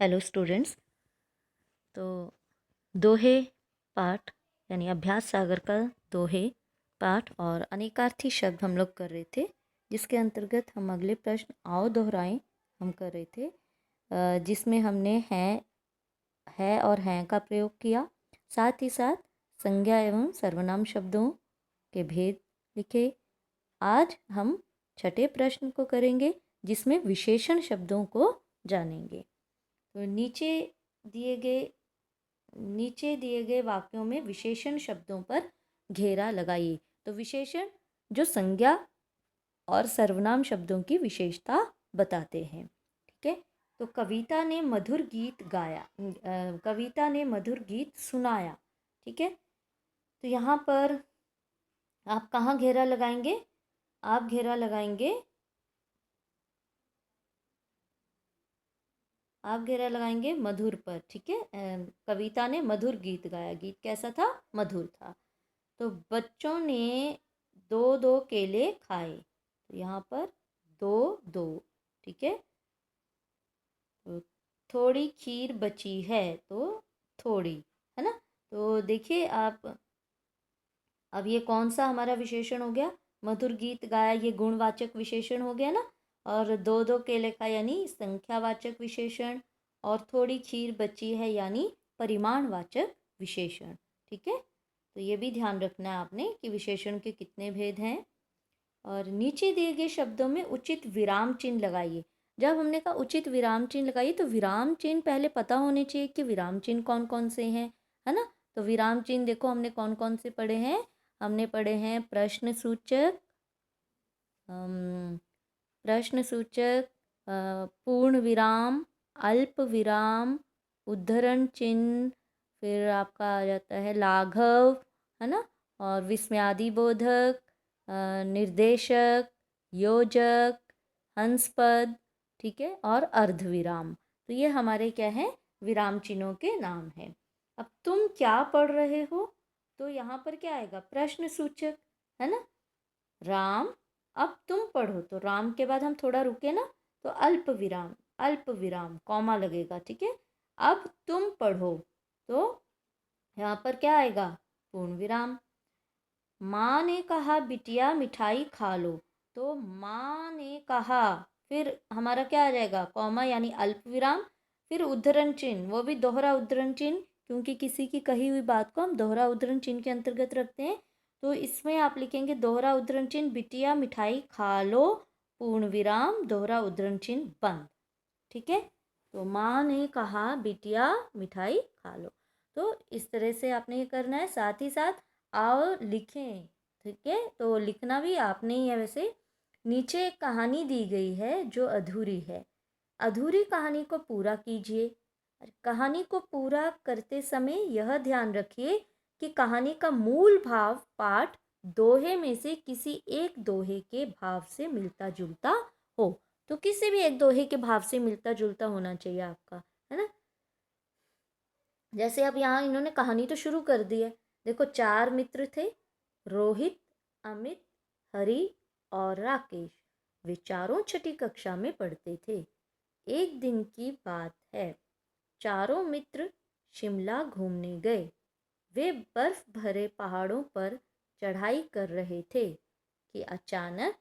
Hello students. तो दोहे पाठ यानी अभ्यास सागर का दोहे पाठ और अनेकार्थी शब्द हम लोग कर रहे थे, जिसके अंतर्गत हम अगले प्रश्न आओ दोहराएं हम कर रहे थे, जिसमें हमने है और हैं का प्रयोग किया। साथ ही साथ संज्ञा एवं सर्वनाम शब्दों के भेद लिखे। आज हम छठे प्रश्न को करेंगे, जिसमें विशेषण शब्दों को जानेंगे। तो नीचे दिए गए वाक्यों में विशेषण शब्दों पर घेरा लगाइए। तो विशेषण जो संज्ञा और सर्वनाम शब्दों की विशेषता बताते हैं। ठीक है। तो कविता ने मधुर गीत गाया, कविता ने मधुर गीत सुनाया। ठीक है। तो यहाँ पर आप कहाँ घेरा लगाएंगे? आप घेरा लगाएंगे मधुर पर। ठीक है। कविता ने मधुर गीत गाया, गीत कैसा था? मधुर था। तो बच्चों ने दो दो केले खाए, तो यहाँ पर दो दो। ठीक है। तो थोड़ी खीर बची है, तो थोड़ी, है ना। तो देखिए आप, अब ये कौन सा हमारा विशेषण हो गया? मधुर गीत गाया, ये गुणवाचक विशेषण हो गया ना। और दो दो केले का यानी संख्यावाचक विशेषण, और थोड़ी खीर बची है यानी परिमाणवाचक विशेषण। ठीक है। तो ये भी ध्यान रखना है आपने कि विशेषण के कितने भेद हैं। और नीचे दिए गए शब्दों में उचित विराम चिन्ह लगाइए। जब हमने कहा उचित विराम चिन्ह लगाइए, तो विराम चिन्ह पहले पता होने चाहिए कि विराम चिन्ह कौन कौन से हैं, है ना। तो विराम चिन्ह देखो हमने कौन कौन से पढ़े हैं। हमने पढ़े हैं प्रश्न सूचक, प्रश्न सूचक, पूर्ण विराम, अल्प विराम, उद्धरण चिन्ह, फिर आपका आ जाता है लाघव, है ना, और विस्मयादिबोधक, निर्देशक, योजक, हंसपद। ठीक है। और अर्धविराम। तो ये हमारे क्या है? विराम चिन्हों के नाम हैं। अब तुम क्या पढ़ रहे हो? तो यहाँ पर क्या आएगा? प्रश्न सूचक, है ना। राम, अब तुम पढ़ो। तो राम के बाद हम थोड़ा रुके ना, तो अल्प विराम, अल्प विराम, कॉमा लगेगा। ठीक है। अब तुम पढ़ो, तो यहाँ पर क्या आएगा? पूर्ण विराम। माँ ने कहा बिटिया मिठाई खा लो, तो माँ ने कहा, फिर हमारा क्या आ जाएगा? कॉमा यानी अल्प विराम, फिर उद्धरण चिन्ह, वो भी दोहरा उद्धरण चिन्ह, क्योंकि किसी की कही हुई बात को हम दोहरा उद्धरण चिन्ह के अंतर्गत रखते हैं। तो इसमें आप लिखेंगे दोहरा उद्धरण चिन्ह बिटिया मिठाई खा लो, पूर्ण विराम, दोहरा उद्धरण चिन्ह बंद। ठीक है। तो माँ ने कहा बिटिया मिठाई खा लो। तो इस तरह से आपने ये करना है। साथ ही साथ आओ लिखें। ठीक है। तो लिखना भी आपने ही है। वैसे नीचे एक कहानी दी गई है जो अधूरी है, अधूरी कहानी को पूरा कीजिए। कहानी को पूरा करते समय यह ध्यान रखिए कि कहानी का मूल भाव पाठ दोहे में से किसी एक दोहे के भाव से मिलता जुलता हो। तो किसी भी एक दोहे के भाव से मिलता जुलता होना चाहिए आपका, है ना। जैसे अब यहाँ इन्होंने कहानी तो शुरू कर दी है। देखो, चार मित्र थे, रोहित, अमित, हरि और राकेश। वे चारों छठी कक्षा में पढ़ते थे। एक दिन की बात है, चारों मित्र शिमला घूमने गए। वे बर्फ भरे पहाड़ों पर चढ़ाई कर रहे थे कि अचानक,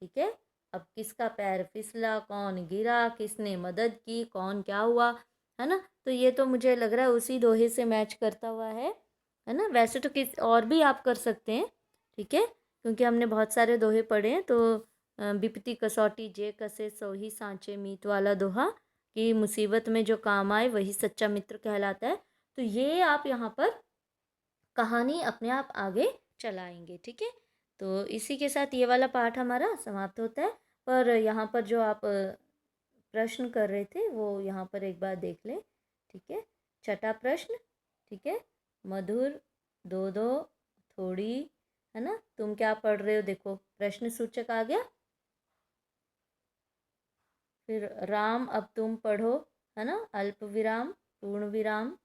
ठीक है, अब किसका पैर फिसला, कौन गिरा, किसने मदद की, कौन क्या हुआ, है ना। तो ये तो मुझे लग रहा है उसी दोहे से मैच करता हुआ है ना। वैसे तो किस और भी आप कर सकते हैं, ठीक है, क्योंकि हमने बहुत सारे दोहे पढ़े हैं। तो विपत्ति कसौटी जे कसे सोही सांचे मीत वाला दोहा, कि मुसीबत में जो काम आए वही सच्चा मित्र कहलाता है। तो ये आप यहाँ पर कहानी अपने आप आगे चलाएंगे। ठीक है। तो इसी के साथ ये वाला पाठ हमारा समाप्त होता है। पर यहाँ पर जो आप प्रश्न कर रहे थे वो यहाँ पर एक बार देख लें। ठीक है। छठा प्रश्न, ठीक है, मधुर, दो दो, थोड़ी, है ना। तुम क्या पढ़ रहे हो? देखो प्रश्न सूचक आ गया। फिर राम, अब तुम पढ़ो, है ना, अल्प विराम, पूर्ण विराम,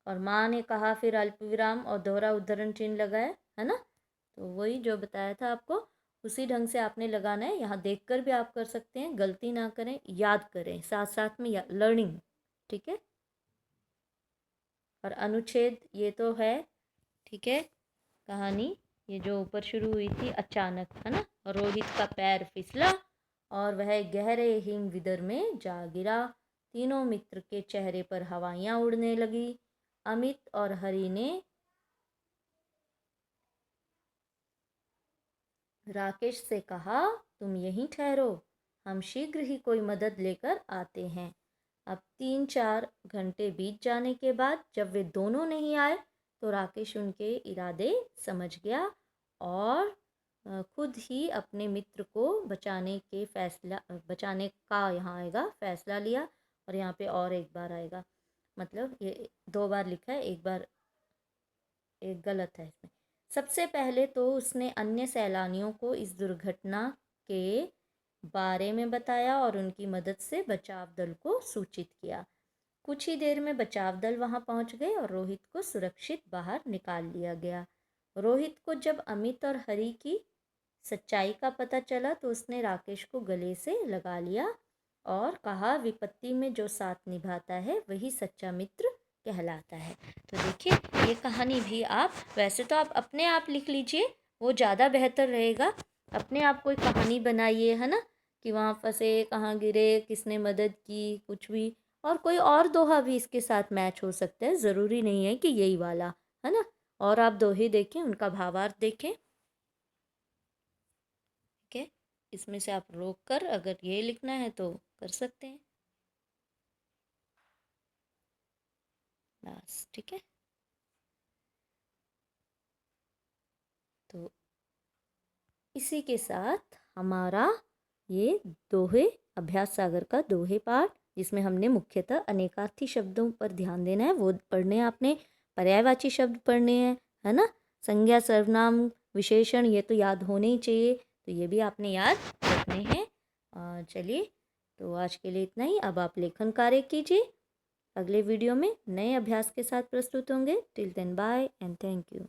और माँ ने कहा, फिर अल्प विराम और दोहरा उद्धरण चिन्ह लगाया, है ना। तो वही जो बताया था आपको। उसी ढंग से आपने लगाना है। यहाँ देखकर भी आप कर सकते हैं, गलती ना करें, याद करें, साथ साथ में लर्निंग। ठीक है। और अनुच्छेद ये तो है। ठीक है। कहानी ये जो ऊपर शुरू हुई थी अचानक, है ना, रोहित का पैर फिसला और वह गहरे हिम विदर में जा गिरा। तीनों मित्र के चेहरे पर हवाइयाँ उड़ने लगी। अमित और हरि ने राकेश से कहा, तुम यहीं ठहरो, हम शीघ्र ही कोई मदद लेकर आते हैं। अब 3-4 घंटे बीत जाने के बाद जब वे दोनों नहीं आए तो राकेश उनके इरादे समझ गया और खुद ही अपने मित्र को बचाने का यहाँ आएगा फैसला लिया। और यहाँ पे और एक बार आएगा, मतलब ये 2 बार लिखा है, एक बार एक गलत है इसमें। सबसे पहले तो उसने अन्य सैलानियों को इस दुर्घटना के बारे में बताया और उनकी मदद से बचाव दल को सूचित किया। कुछ ही देर में बचाव दल वहां पहुंच गए और रोहित को सुरक्षित बाहर निकाल लिया गया। रोहित को जब अमित और हरि की सच्चाई का पता चला तो उसने राकेश को गले से लगा लिया और कहा, विपत्ति में जो साथ निभाता है वही सच्चा मित्र कहलाता है। तो देखिए, ये कहानी भी आप वैसे तो आप अपने आप लिख लीजिए, वो ज़्यादा बेहतर रहेगा। अपने आप कोई कहानी बनाइए, है ना, कि वहाँ फंसे, कहाँ गिरे, किसने मदद की, कुछ भी। और कोई और दोहा भी इसके साथ मैच हो सकता है, ज़रूरी नहीं है कि यही वाला, है ना। और आप दोहे देखें, उनका भावार्थ देखें। ठीक है। इसमें से आप रोक कर अगर ये लिखना है तो कर सकते हैं। बस, ठीक है। तो इसी के साथ हमारा ये दोहे अभ्यास सागर का दोहे पाठ, जिसमें हमने मुख्यतः अनेकार्थी शब्दों पर ध्यान देना है, वो पढ़ने आपने। पर्यायवाची शब्द पढ़ने हैं, है ना। संज्ञा, सर्वनाम, विशेषण, ये तो याद होने ही चाहिए, तो ये भी आपने याद रखने हैं। चलिए, तो आज के लिए इतना ही। अब आप लेखन कार्य कीजिए। अगले वीडियो में नए अभ्यास के साथ प्रस्तुत होंगे। Till then bye and thank you.